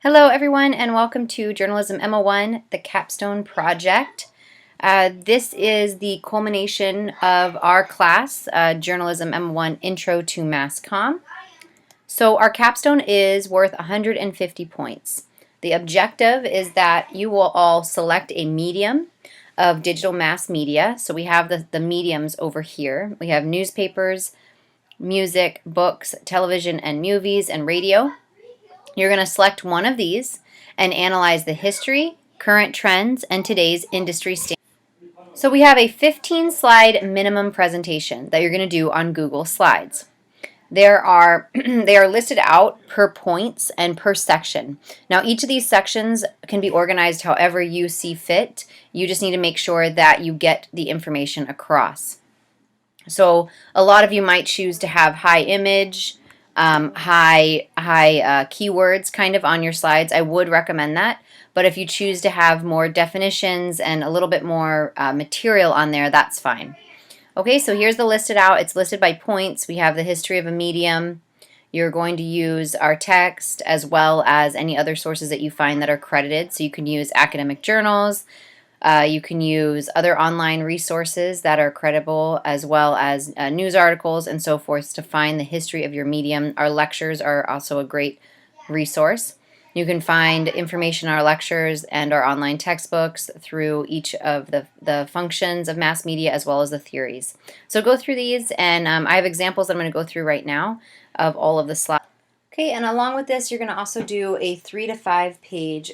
Hello everyone and welcome to Journalism M01, the Capstone Project. This is the culmination of our class, Journalism M01 Intro to Mass Comm. So our capstone is worth 150 points. The objective is that you will all select a medium of digital mass media. So we have the mediums over here. We have newspapers, music, books, television and movies, and radio. You're going to select one of these and analyze the history, current trends, and today's industry standards. So we have a 15-slide minimum presentation that you're going to do on Google Slides. They are listed out per points and per section. Now each of these sections can be organized however you see fit. You just need to make sure that you get the information across. So a lot of you might choose to have high image, high keywords kind of on your slides. I would recommend that. But if you choose to have more definitions and a little bit more material on there, that's fine. Okay, so here's the listed out. It's listed by points. We have the history of a medium. You're going to use our text as well as any other sources that you find that are credited. So you can use academic journals. You can use other online resources that are credible, as well as news articles and so forth to find the history of your medium. Our lectures are also a great resource. You can find information in our lectures and our online textbooks through each of the functions of mass media as well as the theories. So go through these, and I have examples that I'm going to go through right now of all of the slides. Okay, and along with this, you're going to also do a 3 to 5 page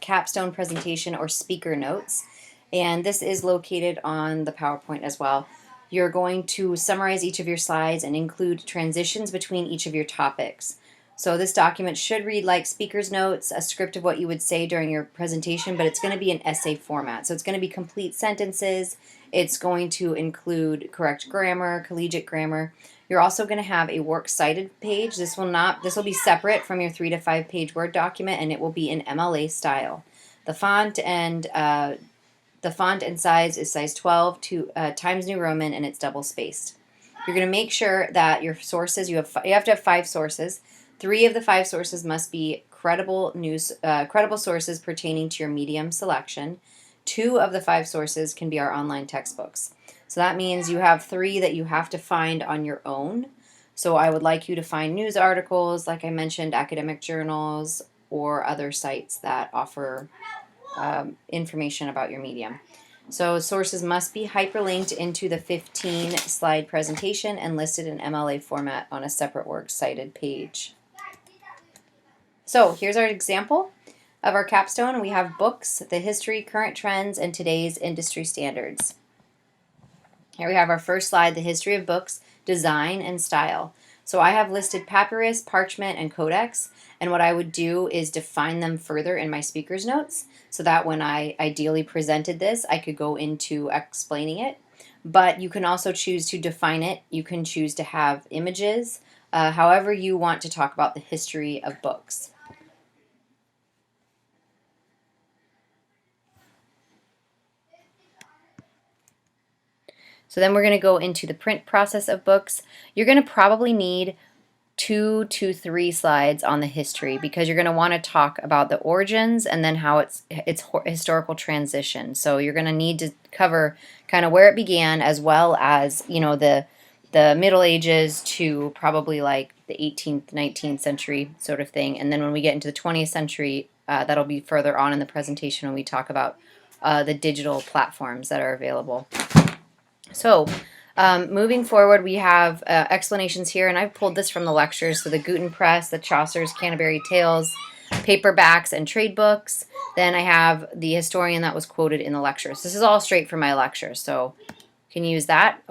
capstone presentation or speaker notes, and this is located on the PowerPoint as well. You're going to summarize each of your slides and include transitions between each of your topics. So this document should read like speaker's notes, a script of what you would say during your presentation, but it's going to be an essay format. So it's going to be complete sentences. It's going to include correct grammar, collegiate grammar. You're also going to have a works cited page. This will be separate from your 3 to 5 page Word document, and it will be in MLA style. The font and size is size 12 to Times New Roman, and it's double spaced. You're going to make sure that your sources, you have to have 5 sources. 3 of the 5 sources must be credible sources pertaining to your medium selection. 2 of the 5 sources can be our online textbooks. So that means you have 3 that you have to find on your own. So I would like you to find news articles, like I mentioned, academic journals, or other sites that offer information about your medium. So sources must be hyperlinked into the 15-slide presentation and listed in MLA format on a separate works cited page. So here's our example of our capstone. We have books, the history, current trends, and today's industry standards. Here we have our first slide, the history of books, design, and style. So I have listed papyrus, parchment, and codex, and what I would do is define them further in my speaker's notes so that when I ideally presented this, I could go into explaining it. But you can also choose to define it. You can choose to have images, however you want to talk about the history of books. So then we're going to go into the print process of books. You're going to probably need 2 to 3 slides on the history because you're going to want to talk about the origins and then how its historical transition. So you're going to need to cover kind of where it began, as well as, you know, the Middle Ages to probably like the 18th, 19th century sort of thing. And then when we get into the 20th century, that'll be further on in the presentation when we talk about the digital platforms that are available. So moving forward, we have explanations here, and I've pulled this from the lectures. So the Gutenberg Press, the Chaucer's Canterbury Tales, paperbacks, and trade books. Then I have the historian that was quoted in the lectures. This is all straight from my lectures, so you can use that.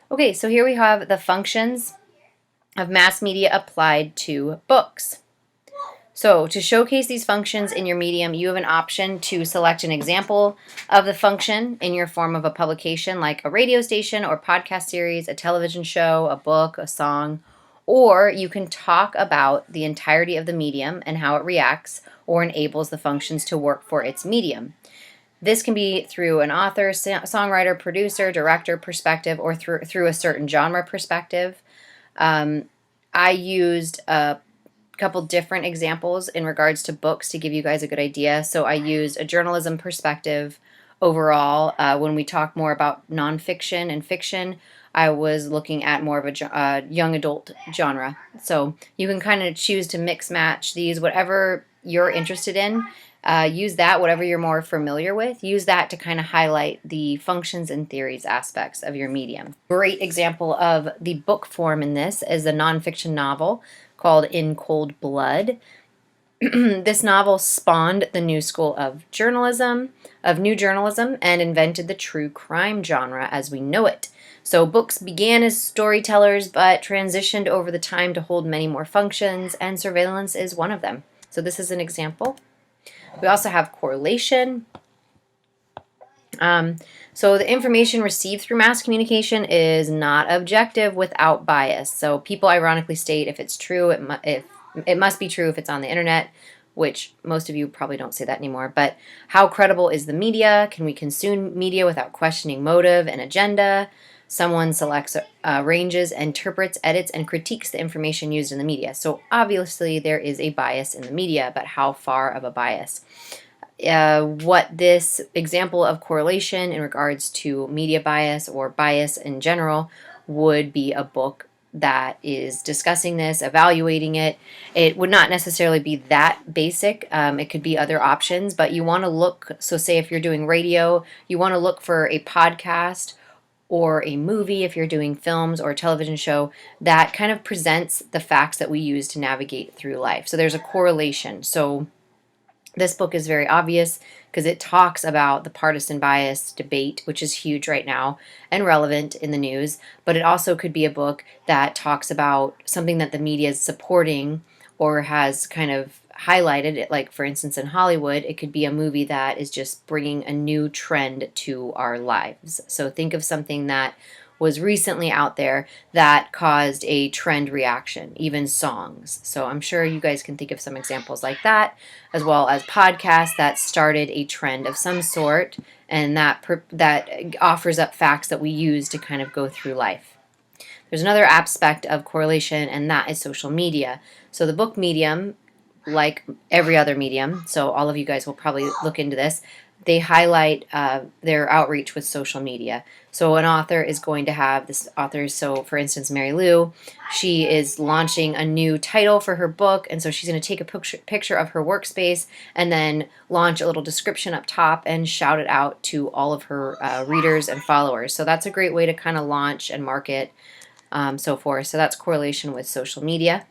Okay, so here we have the functions of mass media applied to books. So to showcase these functions in your medium, you have an option to select an example of the function in your form of a publication, like a radio station or podcast series, a television show, a book, a song, or you can talk about the entirety of the medium and how it reacts or enables the functions to work for its medium. This can be through an author, songwriter, producer, director perspective, or through a certain genre perspective. I used couple different examples in regards to books to give you guys a good idea. So I used a journalism perspective overall. When we talk more about nonfiction and fiction, I was looking at more of a young adult genre. So you can kind of choose to mix match these, whatever you're interested in. Use that, whatever you're more familiar with, use that to kind of highlight the functions and theories aspects of your medium. Great example of the book form in this is a nonfiction novel called In Cold Blood. This novel spawned the new school of new journalism, and invented the true crime genre as we know it. So books began as storytellers, but transitioned over the time to hold many more functions, and surveillance is one of them. So this is an example. We also have correlation. So the information received through mass communication is not objective without bias. So people ironically state if it's true, it must be true if it's on the internet, which most of you probably don't say that anymore. But how credible is the media? Can we consume media without questioning motive and agenda? Someone selects, arranges, interprets, edits, and critiques the information used in the media. So obviously there is a bias in the media, but how far of a bias? What this example of correlation in regards to media bias or bias in general would be a book that is discussing this, evaluating it. It would not necessarily be that basic. It could be other options, but you want to look, so say if you're doing radio, you want to look for a podcast or a movie if you're doing films or a television show that kind of presents the facts that we use to navigate through life. So there's a correlation. So this book is very obvious because it talks about the partisan bias debate, which is huge right now and relevant in the news. But it also could be a book that talks about something that the media is supporting or has kind of highlighted it. Like, for instance, in Hollywood, it could be a movie that is just bringing a new trend to our lives. So think of something that was recently out there that caused a trend reaction, even songs. So I'm sure you guys can think of some examples like that, as well as podcasts that started a trend of some sort, and that offers up facts that we use to kind of go through life. There's another aspect of correlation, and that is social media. So the book medium, like every other medium, so all of you guys will probably look into this, they highlight their outreach with social media. So an author is going to have this author, so for instance, Mary Lou, she is launching a new title for her book, and so she's going to take a picture of her workspace and then launch a little description up top and shout it out to all of her readers and followers. So that's a great way to kind of launch and market, so forth. So that's correlation with social media.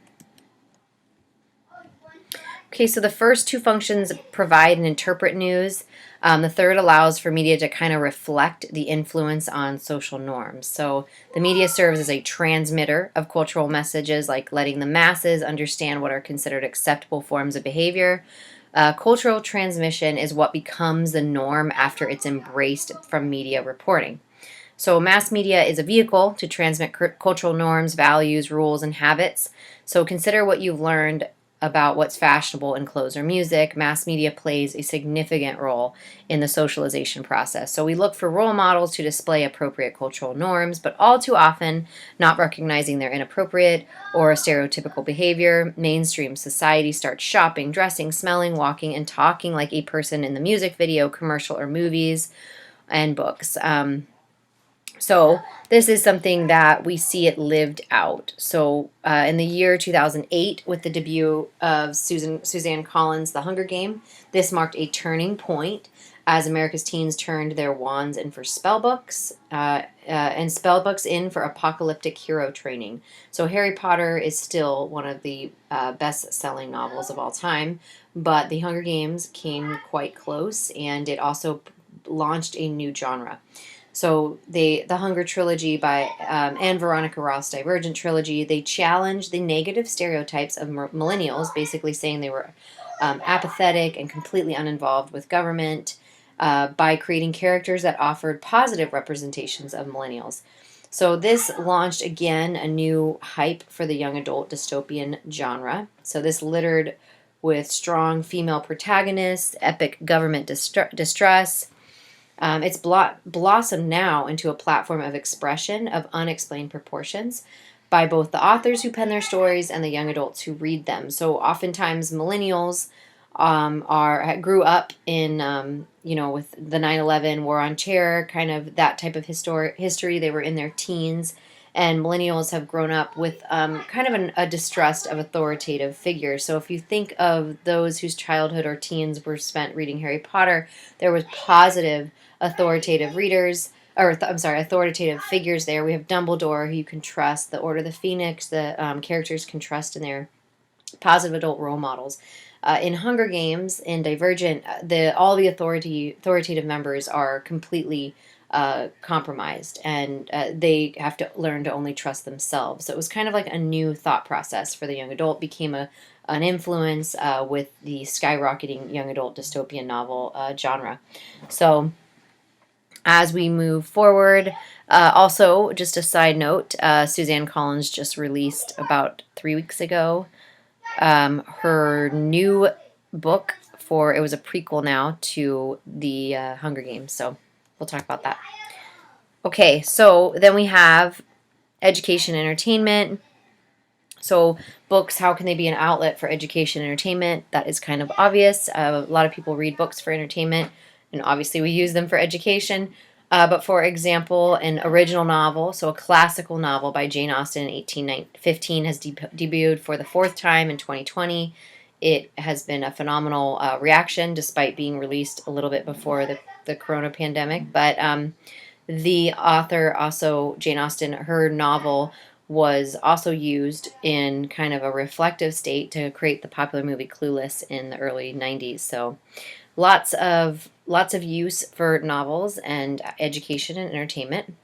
Okay, so the first two functions provide and interpret news. The third allows for media to kind of reflect the influence on social norms. So the media serves as a transmitter of cultural messages, like letting the masses understand what are considered acceptable forms of behavior. Cultural transmission is what becomes the norm after it's embraced from media reporting. So mass media is a vehicle to transmit cultural norms, values, rules, and habits. So consider what you've learned about what's fashionable in clothes or music. Mass media plays a significant role in the socialization process. So we look for role models to display appropriate cultural norms, but all too often not recognizing their inappropriate or stereotypical behavior. Mainstream society starts shopping, dressing, smelling, walking, and talking like a person in the music video, commercial, or movies and books. So this is something that we see it lived out. So in the year 2008, with the debut of Suzanne Collins' The Hunger Game, this marked a turning point as America's teens turned their wands in for spellbooks and spellbooks in for apocalyptic hero training. So Harry Potter is still one of the best-selling novels of all time, but The Hunger Games came quite close, and it also launched a new genre. So the Hunger trilogy by and Veronica Roth's Divergent trilogy, they challenge the negative stereotypes of millennials, basically saying they were apathetic and completely uninvolved with government by creating characters that offered positive representations of millennials. So this launched, again, a new hype for the young adult dystopian genre. So this littered with strong female protagonists, epic government distress. It's blossomed now into a platform of expression of unexplained proportions. by both the authors who pen their stories and the young adults who read them. So oftentimes millennials grew up in with the 9/11 war on terror, kind of that type of history. They were in their teens, and millennials have grown up with kind of a distrust of authoritative figures. So if you think of those whose childhood or teens were spent reading Harry Potter, there was positive authoritative readers, authoritative figures there. We have Dumbledore, who you can trust, the Order of the Phoenix, the characters can trust in their positive adult role models. In Hunger Games, in Divergent, all the authoritative members are completely compromised, and they have to learn to only trust themselves. So it was kind of like a new thought process for the young adult, became an influence with the skyrocketing young adult dystopian novel genre. So as we move forward, also just a side note, Suzanne Collins just released about 3 weeks ago her new book it was a prequel now to the Hunger Games, so we'll talk about that. Okay, so then we have education and entertainment. So books, how can they be an outlet for education and entertainment? That is kind of obvious. A lot of people read books for entertainment, and obviously we use them for education. But for example, an original novel, so a classical novel by Jane Austen in 1815 has debuted for the 4th time in 2020. It has been a phenomenal reaction despite being released a little bit before the corona pandemic. But the author, also Jane Austen, her novel was also used in kind of a reflective state to create the popular movie Clueless in the early 90s. So lots of use for novels and education and entertainment.